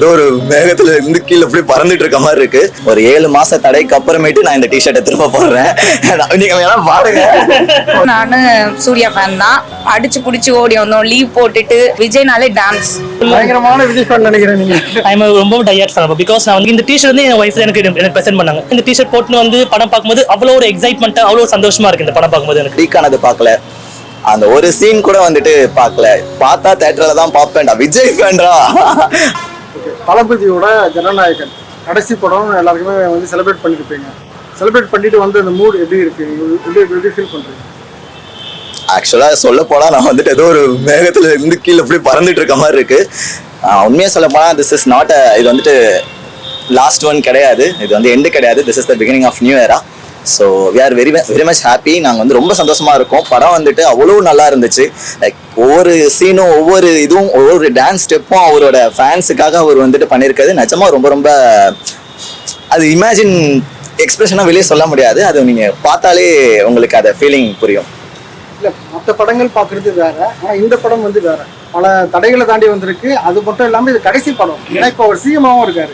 ஏதோ ஒரு மேகத்துல இருந்து கீழே இப்படி பறந்துட்டு இருக்க மாதிரி இருக்கு. ஒரு 7 மாச தடைக்கு அப்புறமேட்டு நான் இந்த டிஷர்ட்டை திரும்ப போடுறேன். நீங்க வேணா பாருங்க. நானு சூர்யா ஃபேன் தான். அடிச்சு புடிச்சு ஓடி வந்தோம். லீவ் போட்டுட்டு விஜய்னாலே டான்ஸ். பயங்கரமான விஜய் ஃபேன் நினைக்கிறேன் நீங்க. ஐம் ரொம்ப டயர்ட் ஃபேன். பிகாஸ் நான் வந்து இந்த டிஷர்ட் வந்து என் வைஃப் எனக்கு ப்ரெசென்ட் பண்ணாங்க. இந்த டிஷர்ட் போட்டு வந்து படம் பார்க்கும்போது அவ்வளோ ஒரு எக்ஸைட்மெண்ட், அவ்வளோ சந்தோஷமா இருக்கு இந்த படம் பார்க்கும்போது. எனக்கு லீக்கானது பார்க்கல, அந்த ஒரு சீன் கூட வந்துட்டு பார்க்கல. பார்த்தா தியேட்டர்ல தான் பார்ப்பேன்டா. விஜய் ஃபேன்டா. தளபதியோட ஜனநாயகன் கடைசி படம் எல்லாருக்குமே வந்து செலிப்ரேட் பண்ணிருப்பீங்க. செலிப்ரேட் பண்ணிட்டு வந்து அந்த மூட் எப்படி இருக்கு, எப்படி ஃபீல் பண்றீங்க? ஆக்சுவலா சொல்ல போனா நான் வந்துட்டு ஏதோ ஒரு மேகத்துல இருந்து கீழே இப்படி பறந்துட்டு இருக்க மாதிரி இருக்கு. உண்மையா சொல்ல போனா திஸ் இஸ் நாட் இது வந்துட்டு லாஸ்ட் ஒன் கிடையாது, இது வந்து எண்டு கிடையாது. This is the beginning of new era. So we are very much happy. நாங்கள் வந்து ரொம்ப சந்தோஷமா இருக்கோம். படம் வந்துட்டு அவ்வளோ நல்லா இருந்துச்சு. லைக் ஒவ்வொரு சீனும் ஒவ்வொரு இதுவும் ஒவ்வொரு டான்ஸ் ஸ்டெப்பும் அவரோட ஃபேன்ஸுக்காக அவர் வந்துட்டு பண்ணியிருக்கிறது நிஜமா ரொம்ப ரொம்ப அது இமேஜின் எக்ஸ்பிரஷனாக வெளியே சொல்ல முடியாது. அது நீங்கள் பார்த்தாலே உங்களுக்கு அதை ஃபீலிங் புரியும். இல்லை, மற்ற படங்கள் பார்க்குறது வேற, ஆனால் இந்த படம் வந்து வேற. பல தடைகளை தாண்டி வந்திருக்கு. அது மட்டும் இல்லாமல் இது கடைசி படம். ஏன்னா இப்போ அவர் சிஎம்மாவும் இருக்காரு.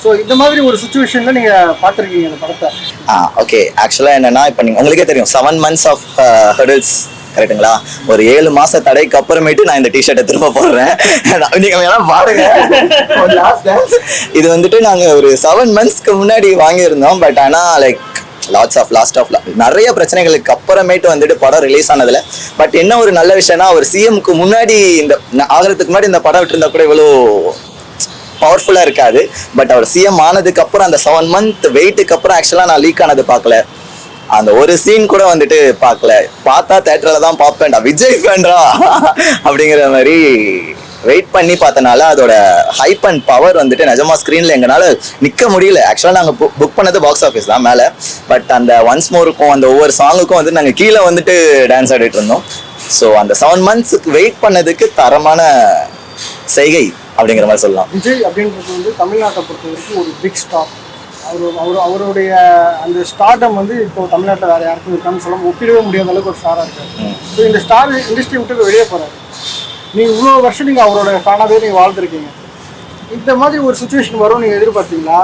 ஸோ இந்த மாதிரி ஒரு சுச்சுவேஷன்ல நீங்க பார்த்துருக்கீங்க இந்த படத்தை. ஓகே, ஆக்சுவலா என்னன்னா இப்போ நீங்கள் உங்களுக்கே தெரியும் 7 months ஆஃப் ஹர்டில்ஸ் கரெக்டுங்களா. ஒரு 7 மாச தடைக்கு அப்புறமேட்டு நான் இந்த டிஷர்ட்டை திரும்ப போடுறேன். நீங்க வேணா பாருங்க. இது வந்துட்டு நாங்க ஒரு 7 monthsக்கு முன்னாடி வாங்கியிருந்தோம். பட் ஆனா லைக் லாஸ்ட் ஆஃப் நிறைய பிரச்சனைகளுக்கு அப்புறமேட்டு வந்துட்டு படம் ரிலீஸ் ஆனதுல. பட் என்ன ஒரு நல்ல விஷயம்னா, ஒரு சிஎம்க்கு முன்னாடி இந்த ஆகிறதுக்கு முன்னாடி இந்த படம் விட்டுருந்தா கூட இவ்வளோ பவர்ஃபுல்லா இருக்காது. பட் அவர் சிஎம் ஆனதுக்கு அப்புறம் அந்த 7 month வெயிட்டுக்கு அப்புறம் ஆக்சுவலா நான் லீக் ஆனது பார்க்கல. அந்த ஒரு சீன் கூட வந்துட்டு பார்க்கல. பார்த்தா தியேட்டர்ல தான் பார்ப்பேன்டா. விஜய் ஃபேன்டா அப்படிங்கிற மாதிரி வெயிட் பண்ணி பார்த்தனால அதோட ஹைப் அண்ட் பவர் வந்துட்டு நிஜமா ஸ்க்ரீன்ல எங்களால நிற்க முடியல. ஆக்சுவலாக நாங்கள் புக் பண்ணது பாக்ஸ் ஆஃபீஸ் தான் மேலே. பட் அந்த ஒன்ஸ் மோருக்கும் அந்த ஒவ்வொரு சாங்குக்கும் வந்து நாங்கள் கீழே வந்துட்டு டான்ஸ் ஆடிட்டு இருந்தோம். ஸோ அந்த 7 months வெயிட் பண்ணதுக்கு தரமான செய்கை அப்படிங்கிற மாதிரி சொல்லலாம். விஜய் அப்படின்றது வந்து தமிழ்நாட்டை பொறுத்த வரைக்கும் ஒரு பிக் ஸ்டார். அவருடைய அந்த ஸ்டார்டம் வந்து இப்போ தமிழ்நாட்டில் வேற யாருக்கும் இருக்கான்னு சொல்ல ஒப்பிடவே முடியாத அளவுக்கு ஒரு ஸ்டாராக இருக்காரு. ஸோ இந்த ஸ்டார் இண்டஸ்ட்ரி விட்டு வெளியே போறாரு. நீங்கள் இவ்வளோ வருஷம் நீங்கள் அவரோட ஃபேனாகவே நீங்கள் வாழ்ந்துருக்கீங்க. இந்த மாதிரி ஒரு சுச்சுவேஷன் வரும் நீங்கள் எதிர்பார்த்தீங்களா?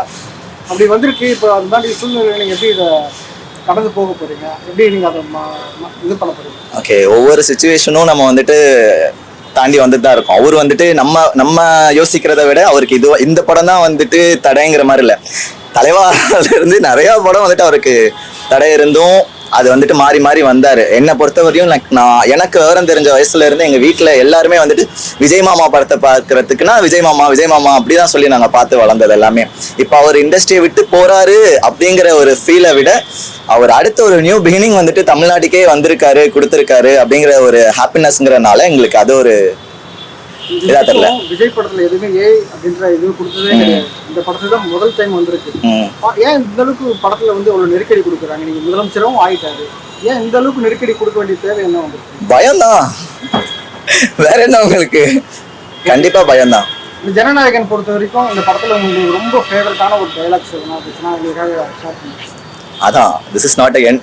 அப்படி வந்திருக்கு. இப்போ அது மாதிரி சூழ்நிலை நீங்கள் எப்படி இதை கடந்து போக போறீங்க? எப்படி நீங்கள் அதை இது பண்ண போறீங்க? ஓகே, ஒவ்வொரு சுச்சுவேஷனும் நம்ம வந்துட்டு தாண்டி வந்துட்டு தான் இருக்கும். அவர் வந்துட்டு நம்ம யோசிக்கிறத விட அவருக்கு இது இந்த படம் தான் வந்துட்டு தடைங்கிற மாதிரி இல்லை. தலைவால இருந்து நிறைய படம் வந்துட்டு அவருக்கு தடை இருந்தும் அது வந்துட்டு மாறி மாறி வந்தாரு. என்னை பொறுத்தவரையும் நான் எனக்கு விவரம் தெரிஞ்ச வயசுல இருந்து எங்க வீட்டுல எல்லாருமே வந்துட்டு விஜய் மாமா படத்தை பார்க்கறதுக்குன்னா விஜய் மாமா அப்படிதான் சொல்லி நாங்க பார்த்து வளர்ந்தது எல்லாமே. இப்போ அவர் இண்டஸ்ட்ரியை விட்டு போறாரு அப்படிங்கிற ஒரு ஃபீலை விட அவர் அடுத்த ஒரு நியூ பிகினிங் வந்துட்டு தமிழ்நாட்டுக்கே வந்திருக்காரு, கொடுத்துருக்காரு அப்படிங்கிற ஒரு ஹாப்பினஸ்ங்கிறனால எங்களுக்கு அது ஒரு இதா தெரியல. விஜய் படத்துல எதுவுமே அப்படின்ற இது கொடுத்ததே கிடையாது. இந்த படத்துல தான் முதல் டைம் வந்திருக்கு. ஏன் இந்த அளவுக்கு படத்துல வந்து அவ்வளவு நெருக்கடி கொடுக்குறாங்க? நீங்க முதலமைச்சரும் ஆயிட்டாரு, ஏன் இந்த அளவுக்கு நெருக்கடி கொடுக்க வேண்டிய தேவை என்ன வந்திருக்கு? பயம்தான், வேற என்ன உங்களுக்கு? கண்டிப்பா பயம்தான். இந்த ஜனநாயகன் பொறுத்த வரைக்கும் இந்த படத்துல உங்களுக்கு ரொம்ப ஃபேவரட்டான ஒரு டைலாக் சொல்லணும் அப்படின்னா உங்களுக்காக ஷேர் பண்ணுங்க. அதான், this is not again,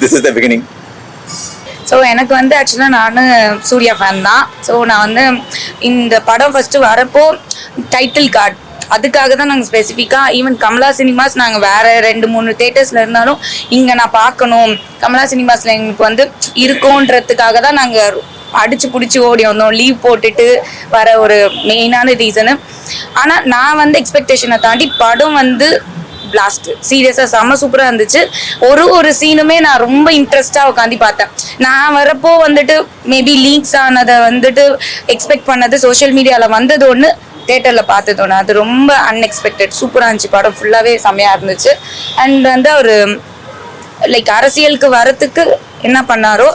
this is the beginning. So எனக்கு வந்து ஆக்சுவலாக நான் சூர்யா ஃபேன் தான். ஸோ நான் வந்து இந்த படம் ஃபஸ்ட்டு வரப்போ டைட்டில் கார்டு அதுக்காக தான் நாங்கள் ஸ்பெசிஃபிக்காக ஈவன் கமலா சினிமாஸ் நாங்கள் வேறு 2-3 தேட்டர்ஸில் இருந்தாலும் இங்கே நான் பார்க்கணும், கமலா சினிமாஸில் எங்களுக்கு வந்து இருக்கோன்றதுக்காக தான் நாங்கள் அடிச்சு பிடிச்சி ஓடி வந்தோம். லீவ் போட்டுட்டு வர ஒரு மெயினான ரீசனு. ஆனால் நான் வந்து எக்ஸ்பெக்டேஷனை தாண்டி படம் வந்து பிளாஸ்ட் சீரியஸாக செம்ம சூப்பராக இருந்துச்சு. ஒரு சீனுமே நான் ரொம்ப இன்ட்ரெஸ்டாக உட்காந்து பார்த்தேன். நான் வரப்போ வந்துட்டு மேபி லீக்ஸ் ஆனதை வந்துட்டு எக்ஸ்பெக்ட் பண்ணது, சோஷியல் மீடியாவில் வந்தது ஒன்று, தேட்டரில் பார்த்தது ஒன்று. அது ரொம்ப அன்எக்ஸ்பெக்டட் சூப்பராக இருந்துச்சு. படம் ஃபுல்லாகவே செம்மையாக இருந்துச்சு. அண்ட் வந்து அவர் லைக் அரசியலுக்கு வரத்துக்கு என்ன பண்ணாரோ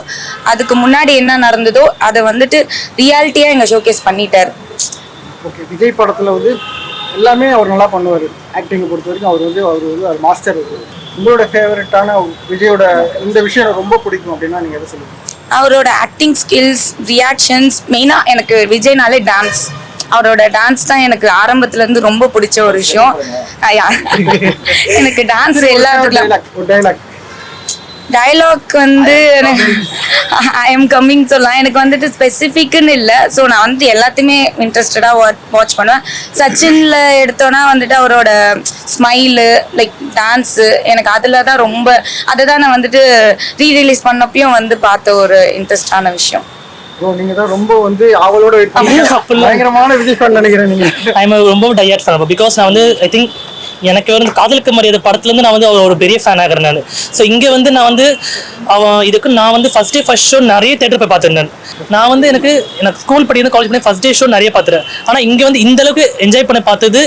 அதுக்கு முன்னாடி என்ன நடந்ததோ அதை வந்துட்டு ரியாலிட்டியாக எங்கள் ஷோகேஸ் பண்ணிட்டார். ஓகே, விஜய் படத்தில் வந்து எல்லாமே அவர் நல்லா பண்ணுவார். ஆக்டிங்கை பொறுத்த வரைக்கும் அவர் மாஸ்டர். உங்களோட ஃபேவரட்டான விஜயோட இந்த விஷயம் எனக்கு ரொம்ப பிடிக்கும் அப்படின்னா நீங்கள் எதை சொல்லுங்கள்? அவரோட ஆக்டிங் ஸ்கில்ஸ், ரியாக்ஷன்ஸ், மெயினாக எனக்கு விஜய்னாலே டான்ஸ். அவரோட டான்ஸ் தான் எனக்கு ஆரம்பத்துலேருந்து ரொம்ப பிடிச்ச ஒரு விஷயம். எனக்கு டான்ஸ் எல்லாத்துக்கும் டயலாக் வந்து ஐ எம் கம்மிங் சொல்லலாம். எனக்கு வந்துட்டு ஸ்பெசிஃபிக்னு இல்லை. ஸோ நான் வந்து எல்லாத்தையுமே இன்ட்ரெஸ்டடாக வாட்ச் பண்ணுவேன். சச்சின்ல எடுத்தோன்னா வந்துட்டு அவரோட ஸ்மைலு லைக் டான்ஸு எனக்கு அதில் தான் ரொம்ப அதை தான் நான் வந்துட்டு ரீரிலீஸ் பண்ணப்பையும் வந்து பார்த்த ஒரு இன்ட்ரெஸ்டான விஷயம். ப்ரோ நீங்க தான் ரொம்ப வந்து அவளோட வெயிட் பண்ணீங்க. பயங்கரமான விஜய் ஃபேன் நினைக்கிறேன் நீங்க. ஐம் ரொம்ப டயர்ட் ஃபேன் பிகாஸ் நான் வந்து ஐ திங்க் எனக்கு வந்து காதலுக்கு மரியாதை படத்துலேருந்து நான் வந்து ஒரு பெரிய ஃபேன் ஆகிறேன் நான். ஸோ இங்கே வந்து நான் வந்து நான் வந்து ஃபர்ஸ்ட் ஷோ நிறைய தேட்டர் போய் பார்த்துருந்தேன். நான் வந்து எனக்கு ஸ்கூல் படிக்கிறது காலேஜ் பண்ணி ஃபர்ஸ்ட் டே ஷோ நிறைய பார்த்துறேன். ஆனால் இங்கே வந்து இந்த அளவுக்கு என்ஜாய் பண்ண பார்த்தது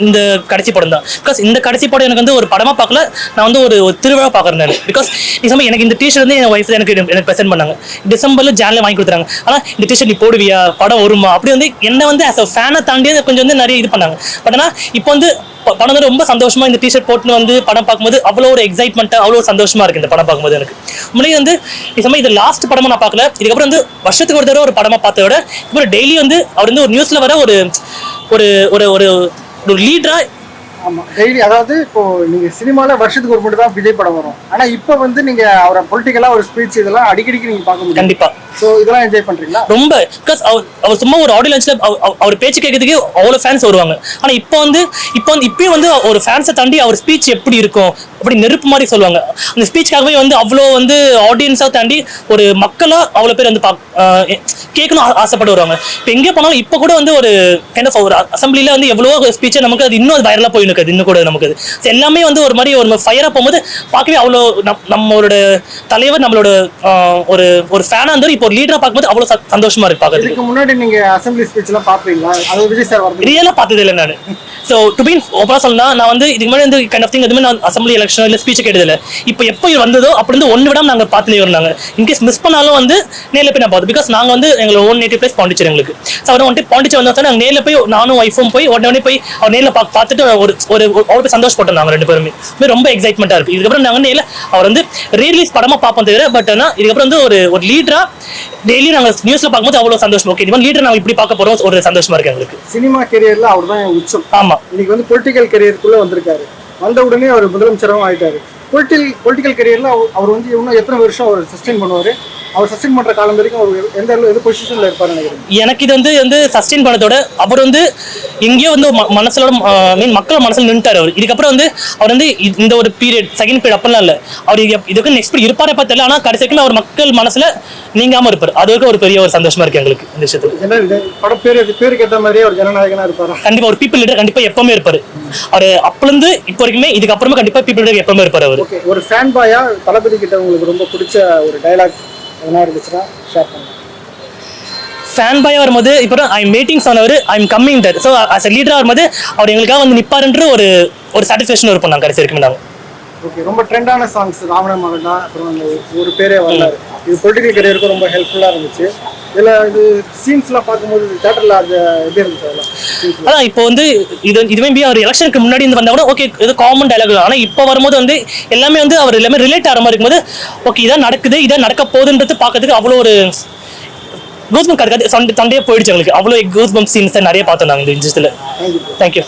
இந்த கடைசி படம் தான். பிகாஸ் இந்த கடைசி படம் எனக்கு வந்து ஒரு படமாக பார்க்கல, நான் வந்து ஒரு திருவிழா பார்க்குறேன் நான். பிகாஸ் நிஜமாக எனக்கு இந்த டிஷர்ட் வந்து என் ஒய்ஃப் எனக்கு ப்ரெசென்ட் பண்ணாங்க. டிசம்பரில் ஜான்ல வாங்கி கொடுத்துறாங்க. ஆனால் இந்த டிஷர்ட் நீ போடுவியா, படம் வருமா அப்படி வந்து என்ன வந்து ஆஸ் அ ஃபேனை தாண்டி கொஞ்சம் வந்து நிறைய இது பண்ணாங்க. பட் ஆனால் இப்போ வந்து படம் வந்து ரொம்ப சந்தோஷமா இந்த டிஷர்ட் போட்டுன்னு வந்து படம் பார்க்கும்போது அவ்வளோ ஒரு எக்ஸைட்மெண்ட்டாக அவ்வளோ சந்தோஷமா இருக்கு இந்த படம் பார்க்கும்போது எனக்கு. முன்னாடி வந்து நிஜமாக இது லாஸ்ட் படமும் நான் பார்க்கல. இதுக்கப்புறம் வந்து வருஷத்துக்கு ஒரு தடவை ஒரு படமாக பார்த்தத விட இப்போ டெய்லி வந்து அவர் வந்து ஒரு நியூஸ்ல வர ஒரு ஒரு ஒரு ஒரு ஒரு லீடரா. ஆமா டெய்லி அதாவது இப்போ நீங்க சினிமால வருஷத்துக்கு ஒரு மட்டும் தான் விஜய் படம் வரும். ஆனா இப்போ வந்து நீங்க அவரை பொலிட்டிக்கலா ஒரு ஸ்பீச் இதெல்லாம் அடிக்கடிக்கு நீங்க பார்க்க முடியும். கண்டிப்பா. ஸோ இதெல்லாம் என்ஜாய் பண்றீங்களா? ரொம்ப. பிகாஸ் அவர் சும்மா ஒரு ஆடியோ லான்ச்ல அவர் பேச்சு கேட்கறதுக்கு அவ்வளோ ஃபேன்ஸ் வருவாங்க. ஆனா இப்பயும் வந்து ஒரு ஃபேன்ஸை தாண்டி அவர் ஸ்பீச் எப்படி இருக்கும் அப்படி நெருப்பு மாதிரி சொல்லுவாங்க. அந்த ஸ்பீச்சுக்காகவே வந்து அவ்வளோ வந்து ஆடியன்ஸாக தாண்டி ஒரு மக்களா அவ்வளோ பேர் வந்து கேட்கணும் ஆசைப்பட்டு வருவாங்க. இப்போ எங்கே போனாலும் இப்போ கூட வந்து ஒரு கைண்ட் ஆஃப் ஒரு அசம்பிளில வந்து எவ்வளோ ஸ்பீச்சை நமக்கு அது இன்னும் வைரலாக போய் இருக்குது. இன்னும் கூட நமக்கு அது எல்லாமே வந்து ஒரு மாதிரி ஒரு ஃபயராக போகும்போது பார்க்கவே அவ்வளோ நம்மளோட தலைவர் நம்மளோட ஒரு ஒரு ஃபேனாக இருந்தாலும் இப்போ ஒரு லீடரா பார்க்கும்போது அவ்வளவு சந்தோஷமா இருக்கு பார்க்கறதுக்கு. இதுக்கு முன்னாடி நீங்க அசெம்பிளி ஸ்பீச் எல்லாம் பாப்பீங்களா? அது விஜய் சார் வரது ரியலா பார்த்தது இல்லை நான். ஸோ டு பி ஓப்பனா சொல்லணும்னா நான் வந்து இதுக்கு முன்னாடி வந்து கைண்ட் ஆஃப் திங் எதுவுமே நான் அசம்பிளி எலெக்ஷன் இல்லை ஸ்பீச் கேட்டதில்லை. இப்போ எப்போ வந்ததோ அப்படி வந்து ஒன்று விடாம நாங்கள் பார்த்துலேயே இருந்தாங்க. இன்கேஸ் மிஸ் பண்ணாலும் வந்து நேரில் போய் நான் பார்த்தோம். பிகாஸ் நாங்கள் வந்து எங்களோட ஓன் நேட்டிவ் பிளேஸ் பாண்டிச்சேரி எங்களுக்கு. ஸோ அவர் வந்துட்டு பாண்டிச்சேரி வந்தோம் நாங்கள் நேரில் போய் நானும் ஒய்ஃபும் போய் உடனே போய் அவர் நேரில் பார்த்துட்டு ஒரு அவ்வளோ சந்தோஷப்பட்டோம் நாங்கள் ரெண்டு பேருமே. ரொம்ப எக்ஸைட்மெண்ட்டாக இருக்குது. இதுக்கப்புறம் நாங்கள் நேரில் அவர் வந்து ரீரிலீஸ் படமாக பார்ப்போம் தவிர பட் ஆனால் இதுக்கப்புறம் வந்து ஒரு லீடரா டெய்லி நாங்க நியூஸ்ல பார்க்கும்போது அவ்வளவு சந்தோஷம். ஓகே இவன் லீடர் நாங்க இப்படி பார்க்க போறோம் ஒரு சந்தோஷமா இருக்கு எங்களுக்கு. சினிமா கெரியர்ல அவர் தான் உச்சம். ஆமா. இன்னைக்கு வந்து பொலிட்டிக்கல் கெரியருக்குள்ள வந்திருக்காரு. வந்த உடனே அவர் முதலமைச்சராகவும் ஆயிட்டாரு. பொலிட்டிக்கல் கெரியர்ல அவர் வந்து இன்னும் எத்தனை வருஷம் அவர் சஸ்டெயின் பண்ணுவாரு? அவர் சஸ்டெயின் பண்ற காலம் வரைக்கும் அவர் எந்த பொசிஷன்ல இருப்பாரு நினைக்கிறேன். எனக்கு இது வந்து சஸ்டெயின் பண்ணதோட அவர் வந்து எங்கேயோ வந்து மனசோட மக்கள் மனசுல நின்றுட்டாரு. அவர் இதுக்கப்புறம் வந்து அவர் வந்து இந்த ஒரு பீரியட் செகண்ட் பீரியட் அப்பெல்லாம் இல்லை. அவர் இதுக்கு நெக்ஸ்ட் இருப்பாரு தெரியல. ஆனா கடைசிக்குமே அவர் மக்கள் மனசுல நீங்காம இருப்பாரு. அது வரைக்கும் ஒரு பெரிய ஒரு சந்தோஷமா இருக்கு எங்களுக்கு இந்த விஷயத்துல. படம் பேருக்கு ஏற்ற மாதிரியே ஒரு ஜனநாயகனா இருப்பாரு. கண்டிப்பா ஒரு பீப்புள் லீடர் கண்டிப்பா எப்பவுமே இருப்பாரு. அவர் அப்பல இருந்து இப்போ வரைக்குமே இதுக்கப்புறமே கண்டிப்பா பீப்புள் லீடர் எப்பவுமே இருப்பாரு அவர். ஒரு ஃபேன் பாயா தளபதி கிட்ட உங்களுக்கு ரொம்ப பிடிச்ச ஒரு டயலாக் என்ன இருந்துச்சுன்னா ஷேர் பண்ணுங்க. ஃபேன் பாயா வரும்போது இப்போ ஐ எம் வெயிட்டிங் சொன்னவர் I am coming that. So as a லீடரா வரும்போது அவர் எங்களுக்காக வந்து நிப்பாருன்ற ஒரு சாட்டிஸ்ஃபேக்ஷன் இருப்போம் நாங்கள் கடைசி வரைக்கும் நாங்கள். ஓகே ரொம்ப ட்ரெண்டான சாங்ஸ் ராவண மகன் தான். அப்புறம் அந்த ஒரு பேரே வரலாறு இது பொலிட்டிக்கல் கரியருக்கு ரொம்ப ஹெல்ப்ஃபுல்லாக இருந்துச்சு. இதில் இது சீன்ஸ்லாம் பார்க்கும்போது தேட்டரில் அது எப்படி இருந்துச்சு அதெல்லாம்? அதான் இப்போ வந்து இதுவே அவர் எலெக்ஷனுக்கு முன்னாடி இருந்து வந்தால் கூட ஓகே இது காமன் டைலாக். ஆனால் இப்போ வரும்போது வந்து எல்லாமே வந்து அவர் எல்லாமே ரிலேட் ஆகிற மாதிரி இருக்கும்போது ஓகே இதான் நடக்குது இதான் நடக்க போகுதுன்றது பார்க்கறதுக்கு அவ்வளோ ஒரு கூஸ்பம்ப் தொண்டையே போயிடுச்சு எங்களுக்கு. அவ்வளோ கூஸ்பம்ப் சீன்ஸ் நிறைய பார்த்தோம் நாங்கள் இந்த இன்ஜஸ்டில். தேங்க்யூ.